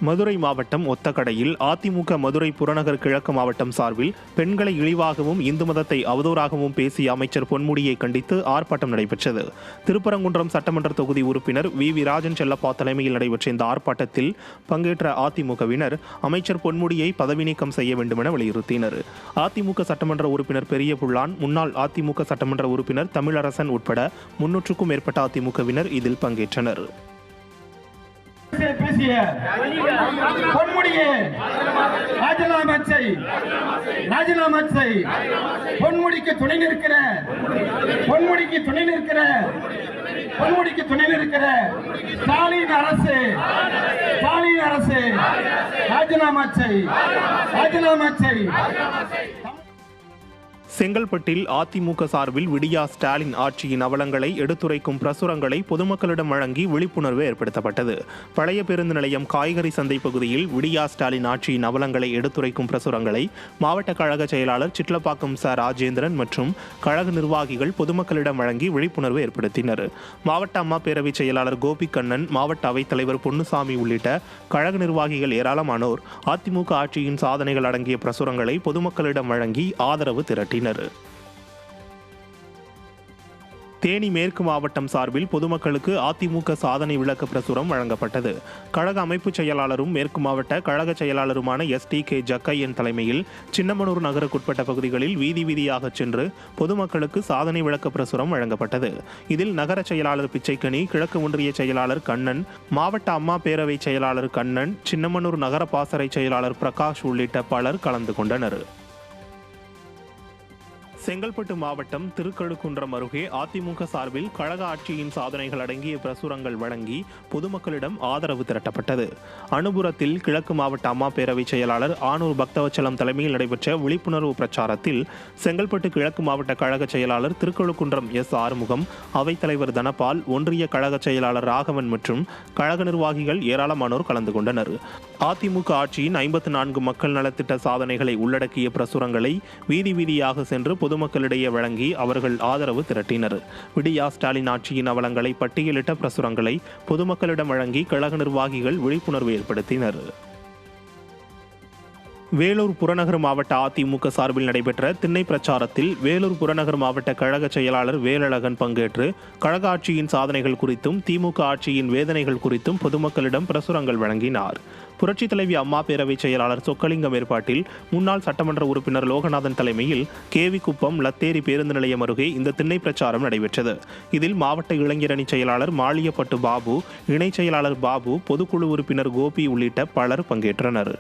மதுரை மாவட்டம் ஒத்தக்கடையில் அதிமுக மதுரை புறநகர் கிழக்கு மாவட்டம் சார்பில் பெண்களை இழிவாகவும் இந்து மதத்தை அவதூறாகவும் பேசிய அமைச்சர் பொன்முடியை கண்டித்து ஆர்ப்பாட்டம் நடைபெற்றது. திருப்பரங்குன்றம் சட்டமன்ற தொகுதி உறுப்பினர் வி. ராஜன் செல்லப்பா தலைமையில் நடைபெற்ற இந்த ஆர்ப்பாட்டத்தில் பங்கேற்ற அதிமுகவினர் அமைச்சர் பொன்முடியை பதவி நீக்கம் செய்ய வேண்டுமென வலியுறுத்தினர். அதிமுக சட்டமன்ற உறுப்பினர் பெரிய புள்ளான், முன்னாள் அதிமுக சட்டமன்ற உறுப்பினர் தமிழரசன் உட்பட 300க்கும் மேற்பட்ட அதிமுகவினர் இதில் பங்கேற்றனர். பேசிய பொன்முடியே ராஜினாமா செய். பொன்முடிக்கு துணை நிற்கிற ஸ்டாலின் அரசு ராஜினாமா செய். செங்கல்பட்டில் அதிமுக சார்பில் விடியா ஸ்டாலின் ஆட்சியின் அவலங்களை எடுத்துரைக்கும் பிரசுரங்களை பொதுமக்களிடம் வழங்கி விழிப்புணர்வு ஏற்படுத்தப்பட்டது. பழைய பேருந்து நிலையம் காய்கறி சந்தை பகுதியில் விடியா ஸ்டாலின் ஆட்சியின் அவலங்களை எடுத்துரைக்கும் பிரசுரங்களை மாவட்ட கழக செயலாளர் சிட்லப்பாக்கம் ச. ராஜேந்திரன் மற்றும் கழக நிர்வாகிகள் பொதுமக்களிடம் வழங்கி விழிப்புணர்வு ஏற்படுத்தினர். மாவட்ட அம்மா பேரவை செயலாளர் கோபிகண்ணன், மாவட்ட அவைத்தலைவர் பொன்னுசாமி உள்ளிட்ட கழக நிர்வாகிகள் ஏராளமானோர் அதிமுக ஆட்சியின் சாதனைகள் அடங்கிய பிரசுரங்களை பொதுமக்களிடம் வழங்கி ஆதரவு திரட்டினர். தேனி மேற்கு மாவட்டம் சார்பில் பொதுமக்களுக்கு அதிமுக சாதனை விளக்க பிரசுரம் வழங்கப்பட்டது. கழக அமைப்பு செயலாளரும் மேற்கு மாவட்ட கழக செயலாளருமான STK ஜக்கையன் தலைமையில் சின்னமனூர் நகருக்குட்பட்ட பகுதிகளில் வீதி வீதியாக சென்று பொதுமக்களுக்கு சாதனை விளக்க பிரசுரம் வழங்கப்பட்டது. இதில் நகர செயலாளர் பிச்சைக்கனி, கிழக்கு ஒன்றிய செயலாளர் கண்ணன், மாவட்ட அம்மா பேரவை செயலாளர் கண்ணன், சின்னமனூர் நகர பாசறை செயலாளர் பிரகாஷ் உள்ளிட்ட பலர் கலந்து கொண்டனர். செங்கல்பட்டு மாவட்டம் திருக்கழுக்குன்றம் அருகே அதிமுக சார்பில் கழக ஆட்சியின் சாதனைகள் அடங்கிய பிரசுரங்கள் வழங்கி பொதுமக்களிடம் ஆதரவு திரட்டப்பட்டது. அனுபுரத்தில் கிழக்கு மாவட்ட அம்மா பேரவை செயலாளர் ஆனூர் பக்தவச்சலம் தலைமையில் நடைபெற்ற விழிப்புணர்வு பிரச்சாரத்தில் செங்கல்பட்டு கிழக்கு மாவட்ட கழக செயலாளர் திருக்கழுக்குன்றம் ஆறுமுகம், அவைத்தலைவர் தனபால், ஒன்றிய கழக செயலாளர் ராகவன் மற்றும் கழக நிர்வாகிகள் ஏராளமானோர் கலந்து கொண்டனர். அதிமுக ஆட்சியின் 54 மக்கள் நலத்திட்ட சாதனைகளை உள்ளடக்கிய பிரசுரங்களை வீதி வீதியாக சென்று பொதுமக்களிடையே வழங்கி அவர்கள் ஆதரவு திரட்டினர். விடியா ஸ்டாலின் ஆட்சியின் அவலங்களை பட்டியலிட்ட பிரசுரங்களை பொதுமக்களிடம் வழங்கி கழக நிர்வாகிகள் விழிப்புணர்வு ஏற்படுத்தினர். வேலூர் புறநகர் மாவட்ட அதிமுக சார்பில் நடைபெற்ற திண்ணை பிரச்சாரத்தில் வேலூர் புறநகர் மாவட்ட கழக செயலாளர் வேலழகன் பங்கேற்று கழக ஆட்சியின் சாதனைகள் குறித்தும் திமுக ஆட்சியின் வேதனைகள் குறித்தும் பொதுமக்களிடம் பிரசுரங்கள் வழங்கினார். புரட்சித் தலைவி அம்மா பேரவை செயலாளர் சொக்கலிங்கம் ஏற்பாட்டில் முன்னாள் சட்டமன்ற உறுப்பினர் லோகநாதன் தலைமையில் கேவிக்குப்பம் லத்தேரி பேருந்து நிலையம் அருகே இந்த திண்ணை பிரச்சாரம் நடைபெற்றது. இதில் மாவட்ட இளைஞரணி செயலாளர் மாளியப்பட்டு பாபு, இணைச் செயலாளர் பாபு, பொதுக்குழு உறுப்பினர் கோபி உள்ளிட்ட பலர் பங்கேற்றனர்.